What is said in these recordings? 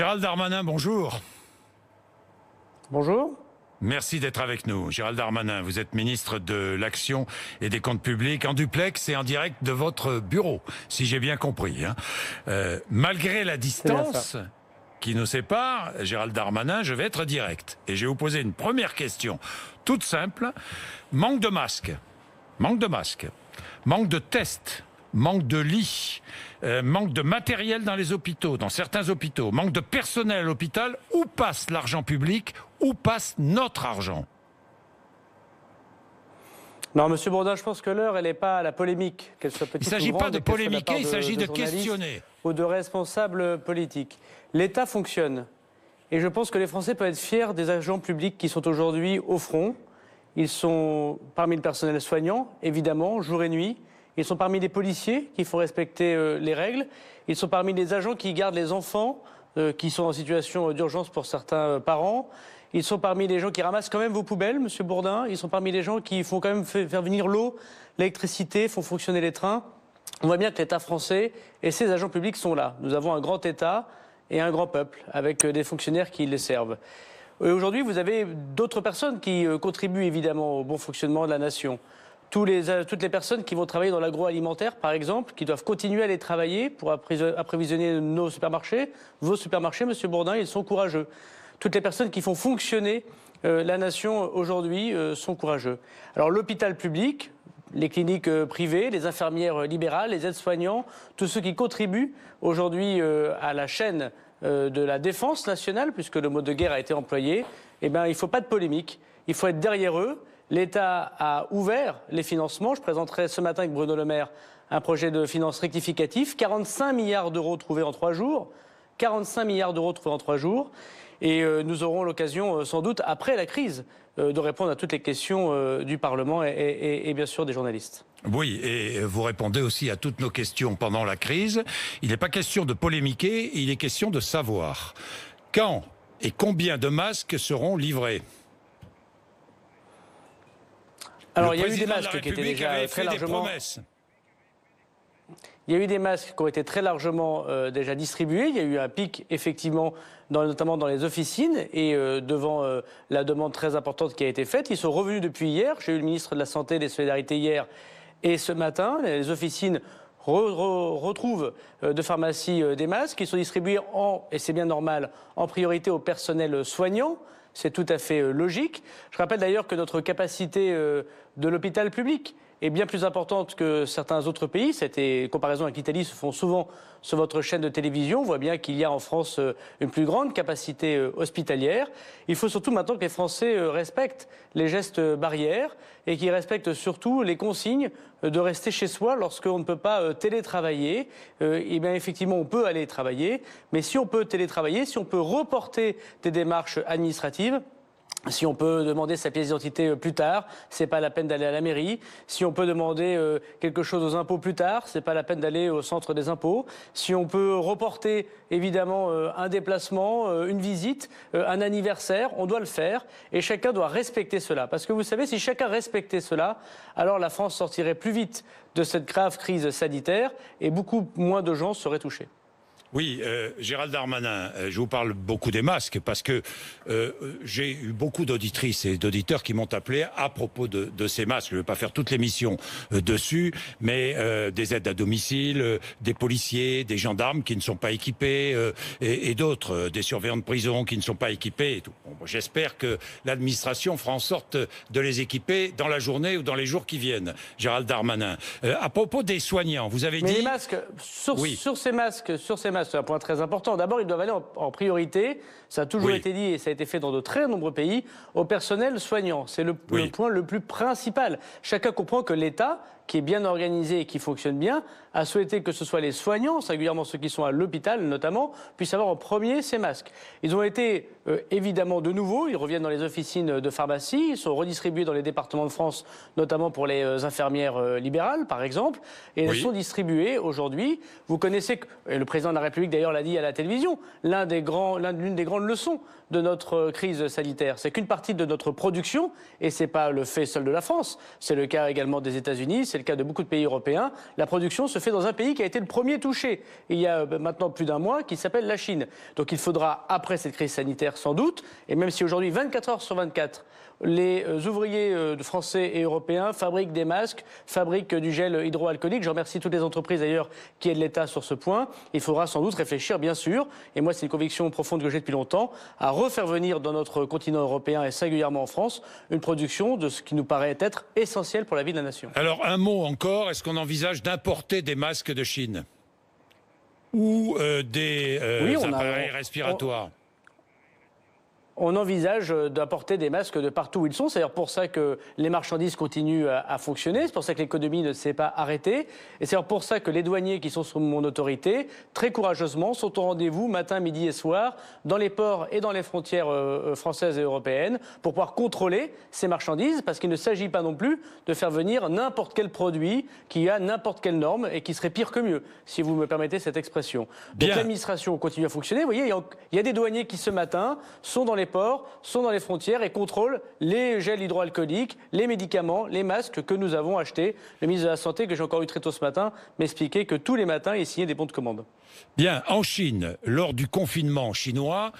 Gérald Darmanin, bonjour. Bonjour. Merci d'être avec nous. Gérald Darmanin, vous êtes ministre de l'Action et des Comptes Publics en duplex et en direct de votre bureau, si j'ai bien compris. Malgré la distance qui nous sépare, Gérald Darmanin, je vais être direct. Et je vais vous poser une première question, toute simple. Manque de masques, manque de tests, manque de lits, manque de matériel dans les hôpitaux, dans certains hôpitaux, manque de personnel à l'hôpital. Où passe l'argent public? Où passe notre argent? Non, Monsieur Bourdin, je pense que l'heure, elle n'est pas à la polémique, qu'elle soit petite ou grande. Il ne s'agit pas de polémiquer, il s'agit de questionner. Ou de responsables politiques. L'État fonctionne. Et je pense que les Français peuvent être fiers des agents publics qui sont aujourd'hui au front. Ils sont parmi le personnel soignant, évidemment, jour et nuit. Ils sont parmi les policiers qui font respecter les règles. Ils sont parmi les agents qui gardent les enfants qui sont en situation d'urgence pour certains parents. Ils sont parmi les gens qui ramassent quand même vos poubelles, Monsieur Bourdin. Ils sont parmi les gens qui font quand même faire venir l'eau, l'électricité, font fonctionner les trains. On voit bien que l'État français et ses agents publics sont là. Nous avons un grand État et un grand peuple avec des fonctionnaires qui les servent. Et aujourd'hui, vous avez d'autres personnes qui contribuent évidemment au bon fonctionnement de la nation. Toutes les personnes qui vont travailler dans l'agroalimentaire, par exemple, qui doivent continuer à aller travailler pour approvisionner nos supermarchés, vos supermarchés, Monsieur Bourdin, ils sont courageux. Toutes les personnes qui font fonctionner la nation aujourd'hui sont courageux. Alors l'hôpital public, les cliniques privées, les infirmières libérales, les aides-soignants, tous ceux qui contribuent aujourd'hui à la chaîne de la défense nationale, puisque le mot de guerre a été employé, eh bien, il ne faut pas de polémique. Il faut être derrière eux. L'État a ouvert les financements. Je présenterai ce matin avec Bruno Le Maire un projet de finances rectificatif. 45 milliards d'euros trouvés en 3 jours. 45 milliards d'euros trouvés en 3 jours. Et nous aurons l'occasion, sans doute, après la crise, de répondre à toutes les questions du Parlement et bien sûr des journalistes. Oui, et vous répondez aussi à toutes nos questions pendant la crise. Il n'est pas question de polémiquer, il est question de savoir quand et combien de masques seront livrés. Alors, il y a eu des masques qui étaient déjà très largement... Il y a eu des masques qui ont été très largement déjà distribués. Il y a eu un pic, effectivement, notamment dans les officines et devant la demande très importante qui a été faite. Ils sont revenus depuis hier. J'ai eu le ministre de la Santé et des Solidarités hier et ce matin. Les officines retrouvent de pharmacie des masques qui sont distribués et c'est bien normal, en priorité au personnel soignant. C'est tout à fait logique. Je rappelle d'ailleurs que notre capacité de l'hôpital public est bien plus importante que certains autres pays. Cette comparaison avec l'Italie se font souvent sur votre chaîne de télévision. On voit bien qu'il y a en France une plus grande capacité hospitalière. Il faut surtout maintenant que les Français respectent les gestes barrières et qu'ils respectent surtout les consignes de rester chez soi lorsqu'on ne peut pas télétravailler. Eh bien, effectivement, on peut aller travailler, mais si on peut télétravailler, si on peut reporter des démarches administratives, si on peut demander sa pièce d'identité plus tard, c'est pas la peine d'aller à la mairie. Si on peut demander quelque chose aux impôts plus tard, c'est pas la peine d'aller au centre des impôts. Si on peut reporter évidemment un déplacement, une visite, un anniversaire, on doit le faire et chacun doit respecter cela. Parce que vous savez, si chacun respectait cela, alors la France sortirait plus vite de cette grave crise sanitaire et beaucoup moins de gens seraient touchés. Oui, Gérald Darmanin, je vous parle beaucoup des masques parce que j'ai eu beaucoup d'auditrices et d'auditeurs qui m'ont appelé à propos de ces masques. Je ne vais pas faire toute l'émission dessus, mais des aides à domicile, des policiers, des gendarmes qui ne sont pas équipés et d'autres, des surveillants de prison qui ne sont pas équipés. Et tout. Bon, j'espère que l'administration fera en sorte de les équiper dans la journée ou dans les jours qui viennent. Gérald Darmanin, à propos des soignants, vous avez dit... Mais les masques, sur ces masques, c'est un point très important. D'abord, ils doivent aller en priorité, ça a toujours été dit et ça a été fait dans de très nombreux pays, au personnel soignant. C'est le point le plus principal. Chacun comprend que l'État, qui est bien organisé et qui fonctionne bien, a souhaité que ce soit les soignants, singulièrement ceux qui sont à l'hôpital notamment, puissent avoir en premier ces masques. Ils ont été évidemment de nouveau, ils reviennent dans les officines de pharmacie, ils sont redistribués dans les départements de France, notamment pour les infirmières libérales par exemple, et ils sont distribués aujourd'hui. Vous connaissez, le président de la République d'ailleurs l'a dit à la télévision, l'une des grandes leçons de notre crise sanitaire, c'est qu'une partie de notre production, et ce n'est pas le fait seul de la France, c'est le cas également des États-Unis, c'est le cas de beaucoup de pays européens, la production se fait dans un pays qui a été le premier touché, il y a maintenant plus d'un mois, qui s'appelle la Chine. Donc il faudra, après cette crise sanitaire sans doute, et même si aujourd'hui 24 heures sur 24, les ouvriers français et européens fabriquent des masques, fabriquent du gel hydroalcoolique. Je remercie toutes les entreprises d'ailleurs qui aident l'État sur ce point. Il faudra sans doute réfléchir, bien sûr, et moi c'est une conviction profonde que j'ai depuis longtemps, à refaire venir dans notre continent européen et singulièrement en France une production de ce qui nous paraît être essentiel pour la vie de la nation. Alors un mot encore, est-ce qu'on envisage d'importer des masques de Chine ou des appareils respiratoires? On envisage d'apporter des masques de partout où ils sont. C'est d'ailleurs pour ça que les marchandises continuent à fonctionner. C'est pour ça que l'économie ne s'est pas arrêtée. Et c'est pour ça que les douaniers qui sont sous mon autorité, très courageusement, sont au rendez-vous matin, midi et soir dans les ports et dans les frontières françaises et européennes pour pouvoir contrôler ces marchandises. Parce qu'il ne s'agit pas non plus de faire venir n'importe quel produit qui a n'importe quelle norme et qui serait pire que mieux, si vous me permettez cette expression. Donc l'administration continue à fonctionner. Vous voyez, il y a des douaniers qui ce matin sont dans les ports, sont dans les frontières et contrôlent les gels hydroalcooliques, les médicaments, les masques que nous avons achetés. Le ministre de la Santé, que j'ai encore eu très tôt ce matin, m'expliquait que tous les matins, il signait des bons de commande. Bien, en Chine, lors du confinement chinois,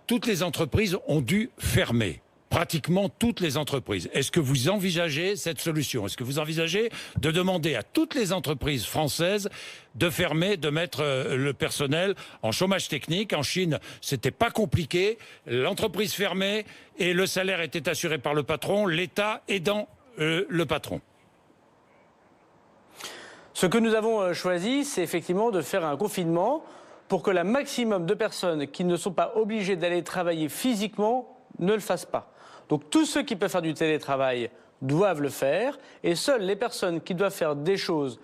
toutes les entreprises ont dû fermer. Pratiquement toutes les entreprises. Est-ce que vous envisagez cette solution? Est-ce que vous envisagez de demander à toutes les entreprises françaises de fermer, de mettre le personnel en chômage technique? En Chine, c'était pas compliqué. L'entreprise fermait et le salaire était assuré par le patron, l'État aidant le patron. Ce que nous avons choisi, c'est effectivement de faire un confinement pour que le maximum de personnes qui ne sont pas obligées d'aller travailler physiquement ne le fassent pas. Donc tous ceux qui peuvent faire du télétravail doivent le faire et seules les personnes qui doivent faire des choses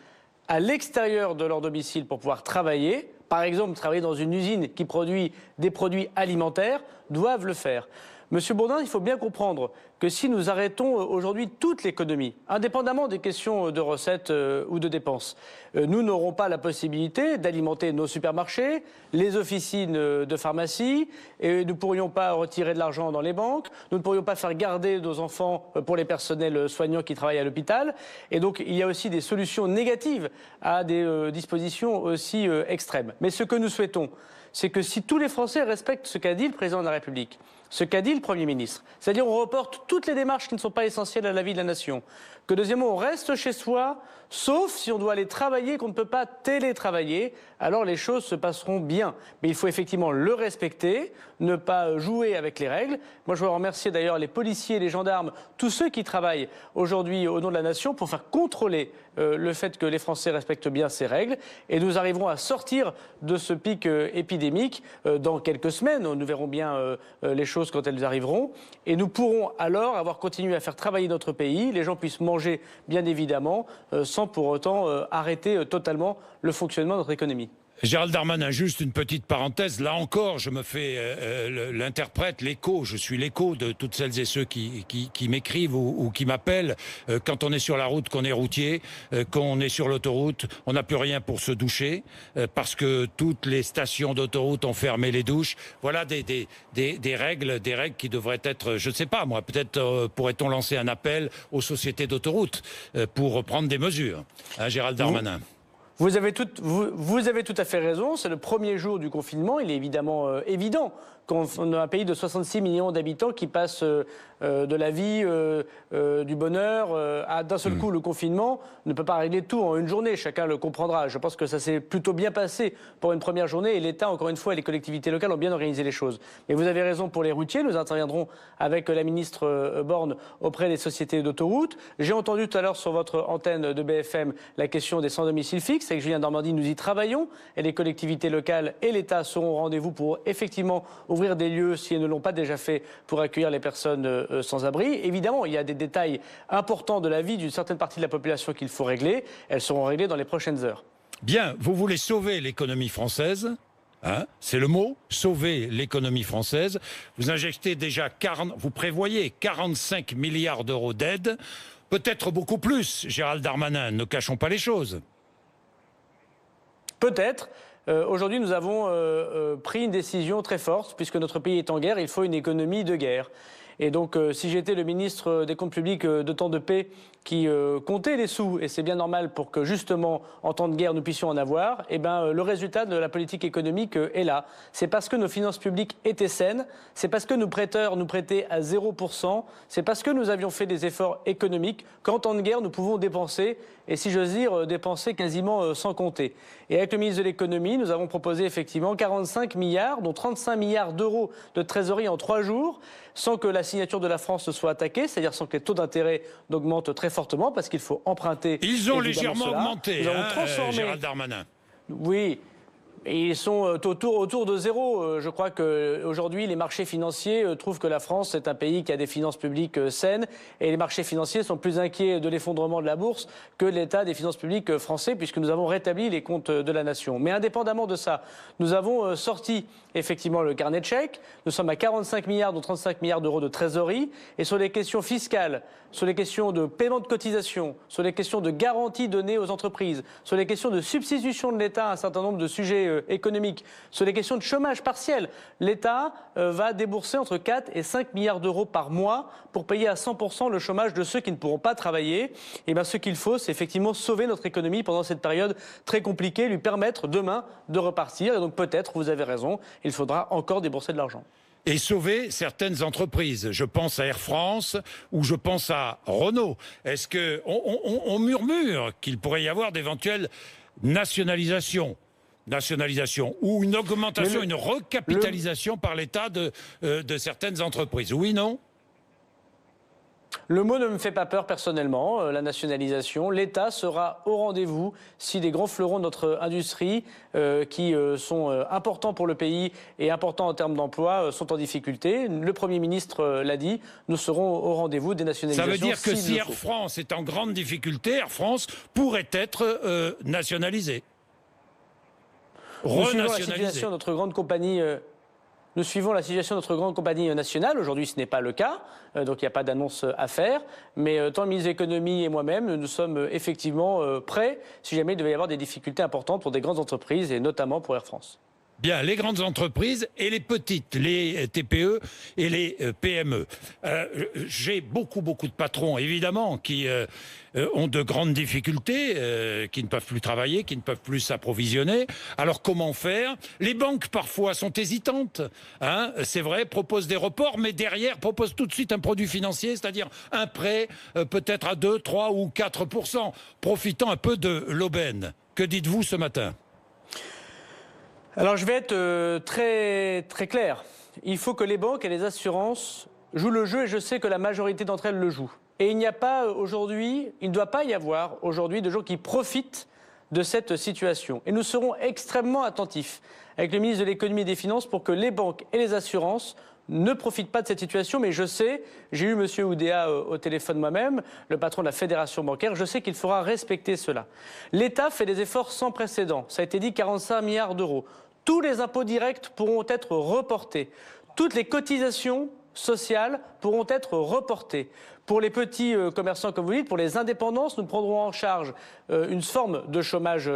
à l'extérieur de leur domicile pour pouvoir travailler, par exemple travailler dans une usine qui produit des produits alimentaires, doivent le faire. Monsieur Bourdin, il faut bien comprendre que si nous arrêtons aujourd'hui toute l'économie, indépendamment des questions de recettes ou de dépenses, nous n'aurons pas la possibilité d'alimenter nos supermarchés, les officines de pharmacie, et nous ne pourrions pas retirer de l'argent dans les banques, nous ne pourrions pas faire garder nos enfants pour les personnels soignants qui travaillent à l'hôpital. Et donc il y a aussi des solutions négatives à des dispositions aussi extrêmes. Mais ce que nous souhaitons, c'est que si tous les Français respectent ce qu'a dit le président de la République, ce qu'a dit le Premier ministre, c'est-à-dire on reporte toutes les démarches qui ne sont pas essentielles à la vie de la nation, que deuxièmement on reste chez soi, sauf si on doit aller travailler, qu'on ne peut pas télétravailler, alors les choses se passeront bien. Mais il faut effectivement le respecter, ne pas jouer avec les règles. Moi je veux remercier d'ailleurs les policiers, les gendarmes, tous ceux qui travaillent aujourd'hui au nom de la nation pour faire contrôler le fait que les Français respectent bien ces règles. Et nous arriverons à sortir de ce pic épidémique dans quelques semaines. Nous verrons bien les choses quand elles arriveront. Et nous pourrons alors avoir continué à faire travailler notre pays. Les gens puissent manger, bien évidemment, sans pour autant arrêter totalement le fonctionnement de notre économie. Gérald Darmanin, juste une petite parenthèse. Là encore, je me fais l'interprète, l'écho. Je suis l'écho de toutes celles et ceux qui m'écrivent ou qui m'appellent. Quand on est sur la route, qu'on est routier, qu'on est sur l'autoroute, on n'a plus rien pour se doucher parce que toutes les stations d'autoroute ont fermé les douches. Voilà des règles qui devraient être, je ne sais pas moi, peut-être pourrait-on lancer un appel aux sociétés d'autoroute pour prendre des mesures. Hein, Gérald Darmanin. Vous avez tout à fait raison, c'est le premier jour du confinement, il est évidemment évident qu'on a un pays de 66 millions d'habitants qui passe de la vie, du bonheur, à d'un seul coup le confinement ne peut pas régler tout en une journée, chacun le comprendra. Je pense que ça s'est plutôt bien passé pour une première journée et l'État, encore une fois, et les collectivités locales ont bien organisé les choses. Mais vous avez raison pour les routiers, nous interviendrons avec la ministre Borne auprès des sociétés d'autoroute. J'ai entendu tout à l'heure sur votre antenne de BFM la question des sans domicile fixe. Avec Julien Denormandie, nous y travaillons et les collectivités locales et l'État seront au rendez-vous pour effectivement ouvrir des lieux, si elles ne l'ont pas déjà fait, pour accueillir les personnes sans abri. Évidemment, il y a des détails importants de la vie d'une certaine partie de la population qu'il faut régler. Elles seront réglées dans les prochaines heures. Bien, vous voulez sauver l'économie française, hein, c'est le mot, sauver l'économie française. Vous injectez déjà vous prévoyez 45 milliards d'euros d'aide, peut-être beaucoup plus, Gérald Darmanin, ne cachons pas les choses. Peut-être. Aujourd'hui, nous avons pris une décision très forte, puisque notre pays est en guerre, il faut une économie de guerre. Et donc, si j'étais le ministre des Comptes publics de temps de paix qui comptait les sous, et c'est bien normal pour que justement, en temps de guerre, nous puissions en avoir, eh ben, le résultat de la politique économique est là. C'est parce que nos finances publiques étaient saines, c'est parce que nos prêteurs nous prêtaient à 0%, c'est parce que nous avions fait des efforts économiques qu'en temps de guerre, nous pouvons dépenser, et si j'ose dire, dépenser quasiment sans compter. Et avec le ministre de l'économie, nous avons proposé effectivement 45 milliards, dont 35 milliards d'euros de trésorerie en 3 jours, sans que la signature de la France ne soit attaquée, c'est-à-dire sans que les taux d'intérêt n'augmentent très fortement, parce qu'il faut emprunter. Ils ont légèrement augmenté, Gérald Darmanin. Oui. Et ils sont autour de zéro. Je crois qu'aujourd'hui, les marchés financiers trouvent que la France est un pays qui a des finances publiques saines. Et les marchés financiers sont plus inquiets de l'effondrement de la bourse que de l'état des finances publiques français, puisque nous avons rétabli les comptes de la nation. Mais indépendamment de ça, nous avons sorti effectivement le carnet de chèques. Nous sommes à 45 milliards, dont 35 milliards d'euros de trésorerie. Et sur les questions fiscales, sur les questions de paiement de cotisation, sur les questions de garanties données aux entreprises, sur les questions de substitution de l'État à un certain nombre de sujets économiques, sur les questions de chômage partiel, l'État va débourser entre 4 et 5 milliards d'euros par mois pour payer à 100% le chômage de ceux qui ne pourront pas travailler. Et bien, ce qu'il faut, c'est effectivement sauver notre économie pendant cette période très compliquée, lui permettre demain de repartir. Et donc peut-être, vous avez raison, il faudra encore débourser de l'argent. Et sauver certaines entreprises. Je pense à Air France ou je pense à Renault. Est-ce que on murmure qu'il pourrait y avoir d'éventuelles nationalisations ou une augmentation, une recapitalisation par l'État de certaines entreprises? Oui, non? Le mot ne me fait pas peur personnellement, la nationalisation. L'État sera au rendez-vous si des grands fleurons de notre industrie, qui sont importants pour le pays et importants en termes d'emploi, sont en difficulté. Le Premier ministre l'a dit, nous serons au rendez-vous des nationalisations. Ça veut dire que si Air France est en grande difficulté, Air France pourrait être nationalisée. Nous suivons la situation de notre grande compagnie. Nous suivons la situation de notre grande compagnie nationale. Aujourd'hui, ce n'est pas le cas, donc il n'y a pas d'annonce à faire. Mais tant le ministre de l'économie et moi-même, nous sommes effectivement prêts si jamais il devait y avoir des difficultés importantes pour des grandes entreprises et notamment pour Air France. Bien, les grandes entreprises et les petites, les TPE et les PME. J'ai beaucoup de patrons, évidemment, qui ont de grandes difficultés, qui ne peuvent plus travailler, qui ne peuvent plus s'approvisionner. Alors comment faire? Les banques, parfois, sont hésitantes. Hein, c'est vrai, proposent des reports, mais derrière, proposent tout de suite un produit financier, c'est-à-dire un prêt, peut-être à 2, 3 ou 4%, profitant un peu de l'aubaine. Que dites-vous ce matin? Alors je vais être très clair. Il faut que les banques et les assurances jouent le jeu et je sais que la majorité d'entre elles le jouent. Et il n'y a pas aujourd'hui, il ne doit pas y avoir aujourd'hui de gens qui profitent de cette situation. Et nous serons extrêmement attentifs avec le ministre de l'économie et des finances pour que les banques et les assurances ne profitent pas de cette situation, mais je sais, j'ai eu M. Oudéa au téléphone moi-même, le patron de la fédération bancaire, je sais qu'il faudra respecter cela. L'État fait des efforts sans précédent, ça a été dit 45 milliards d'euros. Tous les impôts directs pourront être reportés, toutes les cotisations sociales pourront être reportées. Pour les petits commerçants, comme vous dites, pour les indépendances, nous prendrons en charge une forme de chômage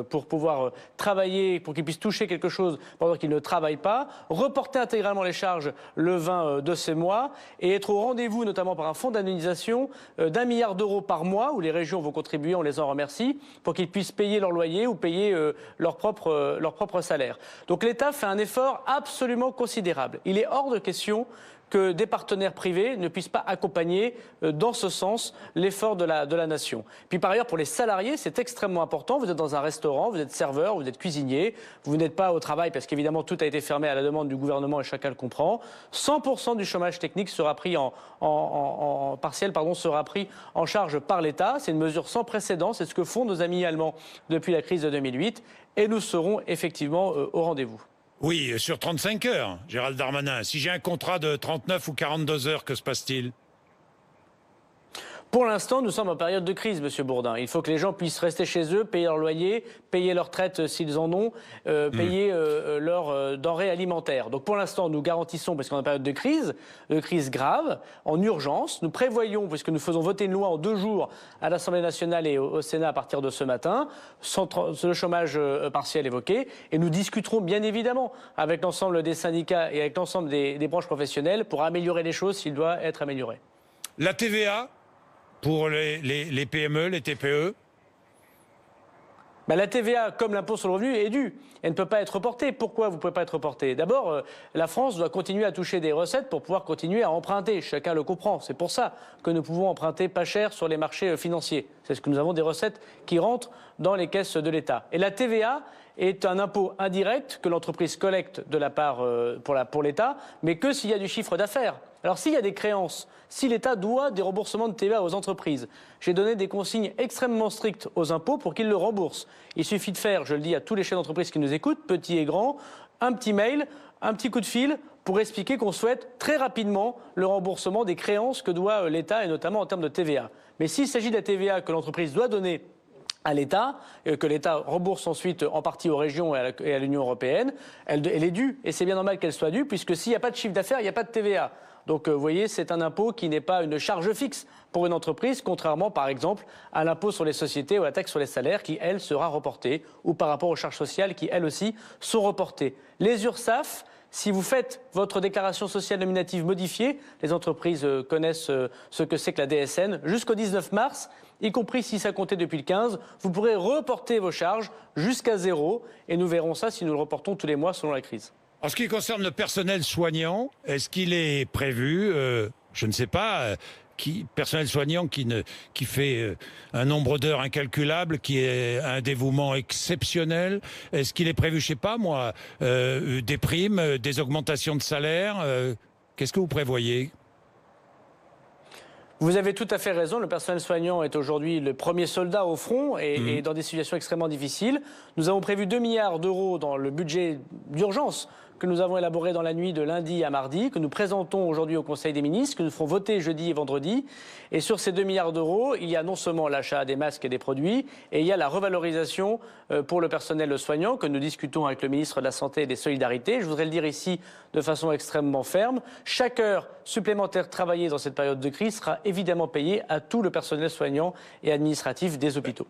pour pouvoir travailler, pour qu'ils puissent toucher quelque chose pendant qu'ils ne travaillent pas, reporter intégralement les charges le 20 de ces mois et être au rendez-vous, notamment par un fonds d'indemnisation d'1 milliard d'euros par mois, où les régions vont contribuer, on les en remercie, pour qu'ils puissent payer leur loyer ou payer leur propre salaire. Donc l'État fait un effort absolument considérable. Il est hors de question que des partenaires privés ne puissent pas accompagner dans ce sens l'effort de la nation. Puis par ailleurs, pour les salariés, c'est extrêmement important. Vous êtes dans un restaurant, vous êtes serveur, vous êtes cuisinier, vous n'êtes pas au travail parce qu'évidemment tout a été fermé à la demande du gouvernement et chacun le comprend. 100% du chômage technique sera pris sera pris en charge par l'État. C'est une mesure sans précédent, c'est ce que font nos amis allemands depuis la crise de 2008 et nous serons effectivement au rendez-vous. Oui, sur 35 heures, Gérald Darmanin. Si j'ai un contrat de 39 ou 42 heures, que se passe-t-il? Pour l'instant, nous sommes en période de crise, Monsieur Bourdin. Il faut que les gens puissent rester chez eux, payer leur loyer, payer leur retraite s'ils en ont, payer leurs denrées alimentaires. Donc pour l'instant, nous garantissons, parce qu'on est en période de crise grave, en urgence. Nous prévoyons, puisque nous faisons voter une loi en 2 jours à l'Assemblée nationale et au Sénat à partir de ce matin, le chômage partiel évoqué, et nous discuterons bien évidemment avec l'ensemble des syndicats et avec l'ensemble des branches professionnelles pour améliorer les choses s'il doit être amélioré. La TVA pour les PME, les TPE? La TVA, comme l'impôt sur le revenu, est due. Elle ne peut pas être reportée. Pourquoi vous ne pouvez pas être reportée? D'abord, la France doit continuer à toucher des recettes pour pouvoir continuer à emprunter. Chacun le comprend. C'est pour ça que nous pouvons emprunter pas cher sur les marchés financiers. C'est ce que nous avons des recettes qui rentrent dans les caisses de l'État. Et la TVA est un impôt indirect que l'entreprise collecte de la part pour l'État, mais que s'il y a du chiffre d'affaires. Alors s'il y a des créances, si l'État doit des remboursements de TVA aux entreprises, j'ai donné des consignes extrêmement strictes aux impôts pour qu'ils le remboursent. Il suffit de faire, je le dis à tous les chefs d'entreprise qui nous écoutent, petits et grands, un petit mail, un petit coup de fil pour expliquer qu'on souhaite très rapidement le remboursement des créances que doit l'État, et notamment en termes de TVA. Mais s'il s'agit de la TVA que l'entreprise doit donner à l'État, que l'État rembourse ensuite en partie aux régions et à l'Union européenne, elle est due. Et c'est bien normal qu'elle soit due, puisque s'il n'y a pas de chiffre d'affaires, il n'y a pas de TVA. Donc vous voyez, c'est un impôt qui n'est pas une charge fixe pour une entreprise, contrairement par exemple à l'impôt sur les sociétés ou à la taxe sur les salaires qui, elle, sera reportée, ou par rapport aux charges sociales qui, elles aussi, sont reportées. Les URSSAF, si vous faites votre déclaration sociale nominative modifiée, les entreprises connaissent ce que c'est que la DSN, jusqu'au 19 mars, y compris si ça comptait depuis le 15, vous pourrez reporter vos charges jusqu'à 0, et nous verrons ça si nous le reportons tous les mois selon la crise. En ce qui concerne le personnel soignant, est-ce qu'il est prévu, je ne sais pas, personnel soignant qui fait un nombre d'heures incalculable, qui est un dévouement exceptionnel, est-ce qu'il est prévu, je ne sais pas moi, des primes, des augmentations de salaire, qu'est-ce que vous prévoyez ? Vous avez tout à fait raison, le personnel soignant est aujourd'hui le premier soldat au front et dans des situations extrêmement difficiles. Nous avons prévu 2 milliards d'euros dans le budget d'urgence que nous avons élaboré dans la nuit de lundi à mardi, que nous présentons aujourd'hui au Conseil des ministres, que nous ferons voter jeudi et vendredi. Et sur ces 2 milliards d'euros, il y a non seulement l'achat des masques et des produits, et il y a la revalorisation pour le personnel soignant que nous discutons avec le ministre de la Santé et des Solidarités. Je voudrais le dire ici de façon extrêmement ferme. Chaque heure supplémentaire travaillée dans cette période de crise sera évidemment payée à tout le personnel soignant et administratif des hôpitaux.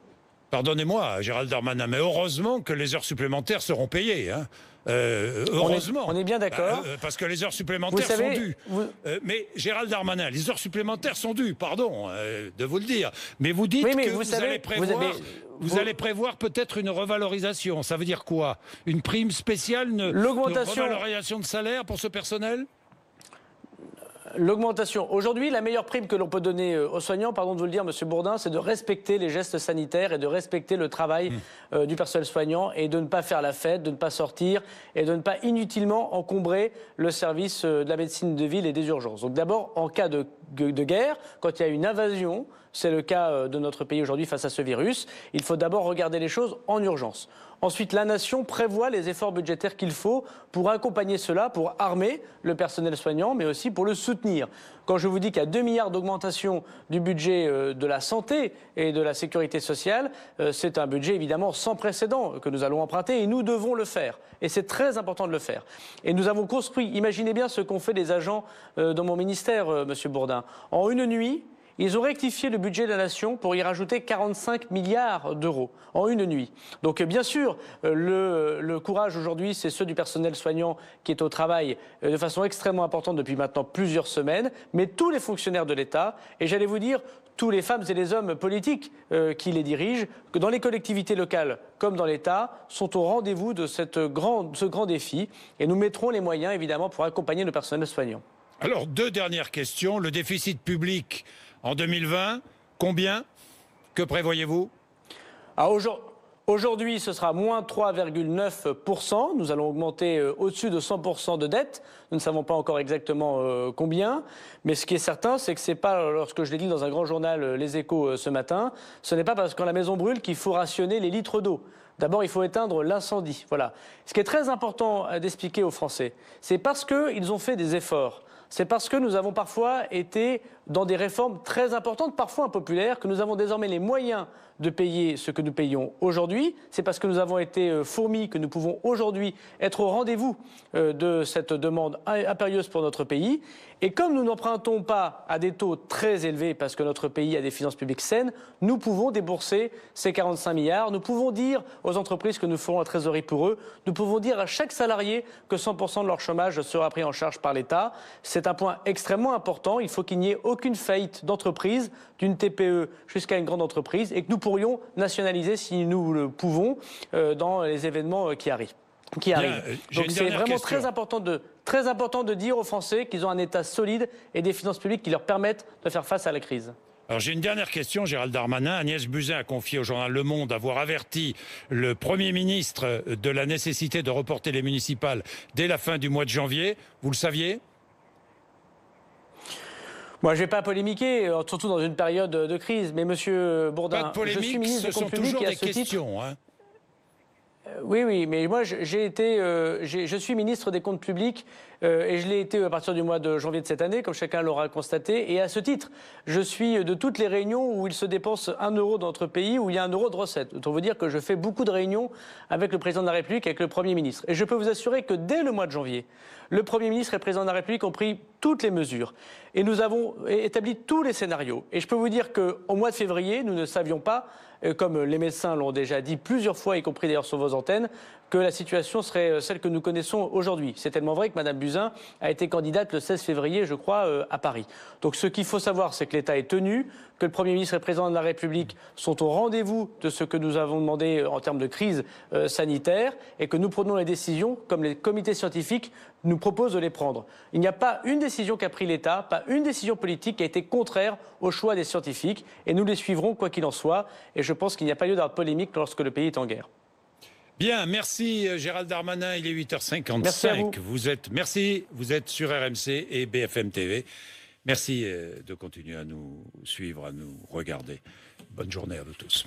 Pardonnez-moi, Gérald Darmanin, mais heureusement que les heures supplémentaires seront payées. Hein. Heureusement. On est bien d'accord. Parce que les heures supplémentaires sont dues. Mais Gérald Darmanin, les heures supplémentaires sont dues, pardon de vous le dire. Mais vous dites que vous allez prévoir peut-être une revalorisation. Ça veut dire quoi? Une prime spéciale, une revalorisation de salaire pour ce personnel? L'augmentation. Aujourd'hui, la meilleure prime que l'on peut donner aux soignants, pardon de vous le dire, Monsieur Bourdin, c'est de respecter les gestes sanitaires et de respecter le travail du personnel soignant et de ne pas faire la fête, de ne pas sortir et de ne pas inutilement encombrer le service de la médecine de ville et des urgences. Donc d'abord, en cas de guerre, quand il y a une invasion, c'est le cas de notre pays aujourd'hui face à ce virus, il faut d'abord regarder les choses en urgence. Ensuite, la nation prévoit les efforts budgétaires qu'il faut pour accompagner cela, pour armer le personnel soignant, mais aussi pour le soutenir. Quand je vous dis qu'il y a 2 milliards d'augmentation du budget de la santé et de la sécurité sociale, c'est un budget évidemment sans précédent que nous allons emprunter et nous devons le faire. Et c'est très important de le faire. Et nous avons construit, imaginez bien ce qu'ont fait les agents dans mon ministère, Monsieur Bourdin. En une nuit, ils ont rectifié le budget de la nation pour y rajouter 45 milliards d'euros en une nuit. Donc bien sûr, le courage aujourd'hui, c'est ceux du personnel soignant qui est au travail de façon extrêmement importante depuis maintenant plusieurs semaines, mais tous les fonctionnaires de l'État, et j'allais vous dire, tous les femmes et les hommes politiques qui les dirigent, que dans les collectivités locales comme dans l'État, sont au rendez-vous de ce grand défi. Et nous mettrons les moyens, évidemment, pour accompagner le personnel soignant. Alors, 2 dernières questions. Le déficit public en 2020, combien? Que prévoyez-vous? Aujourd'hui, ce sera moins 3,9%. Nous allons augmenter au-dessus de 100% de dette. Nous ne savons pas encore exactement combien. Mais ce qui est certain, c'est que ce n'est pas, lorsque je l'ai dit dans un grand journal, Les Échos, ce matin, ce n'est pas parce que quand la maison brûle qu'il faut rationner les litres d'eau. D'abord, il faut éteindre l'incendie. Voilà. Ce qui est très important d'expliquer aux Français, c'est parce qu'ils ont fait des efforts C'est parce que nous avons parfois été dans des réformes très importantes, parfois impopulaires, que nous avons désormais les moyens de payer ce que nous payons aujourd'hui. C'est parce que nous avons été fourmis que nous pouvons aujourd'hui être au rendez-vous de cette demande impérieuse pour notre pays. Et comme nous n'empruntons pas à des taux très élevés parce que notre pays a des finances publiques saines, nous pouvons débourser ces 45 milliards. Nous pouvons dire aux entreprises que nous ferons la trésorerie pour eux. Nous pouvons dire à chaque salarié que 100% de leur chômage sera pris en charge par l'État. C'est un point extrêmement important. Il faut qu'il n'y ait aucune faillite d'entreprise, d'une TPE jusqu'à une grande entreprise, et que nous pourrions nationaliser si nous le pouvons dans les événements qui arrivent. Donc c'est vraiment très important de dire aux Français qu'ils ont un État solide et des finances publiques qui leur permettent de faire face à la crise. Alors j'ai une dernière question, Gérald Darmanin. Agnès Buzyn a confié au journal Le Monde avoir averti le Premier ministre de la nécessité de reporter les municipales dès la fin du mois de janvier. Vous le saviez ? Moi, je ne vais pas polémiquer, surtout dans une période de crise. Mais Monsieur Bourdin, pas de polémique, je suis ministre des Comptes publics et à ce questions, titre... Oui, mais moi, je suis ministre des Comptes publics et je l'ai été à partir du mois de janvier de cette année, comme chacun l'aura constaté. Et à ce titre, je suis de toutes les réunions où il se dépense 1 euro dans notre pays, où il y a 1 euro de recettes. Autant vous dire que je fais beaucoup de réunions avec le président de la République, avec le Premier ministre. Et je peux vous assurer que dès le mois de janvier, le Premier ministre et le président de la République ont pris toutes les mesures. Et nous avons établi tous les scénarios. Et je peux vous dire qu'au mois de février, nous ne savions pas, comme les médecins l'ont déjà dit plusieurs fois, y compris d'ailleurs sur vos antennes, que la situation serait celle que nous connaissons aujourd'hui. C'est tellement vrai que Mme Buzyn a été candidate le 16 février, je crois, à Paris. Donc ce qu'il faut savoir, c'est que l'État est tenu, que le Premier ministre et le Président de la République sont au rendez-vous de ce que nous avons demandé en termes de crise sanitaire et que nous prenons les décisions comme les comités scientifiques nous proposent de les prendre. Il n'y a pas une décision qu'a pris l'État, pas une décision politique qui a été contraire au choix des scientifiques et nous les suivrons quoi qu'il en soit. Et je pense qu'il n'y a pas lieu d'avoir de polémique lorsque le pays est en guerre. Bien, merci Gérald Darmanin, il est 8h55. Merci à vous. Vous êtes sur RMC et BFM TV. Merci de continuer à nous suivre, à nous regarder. Bonne journée à vous tous.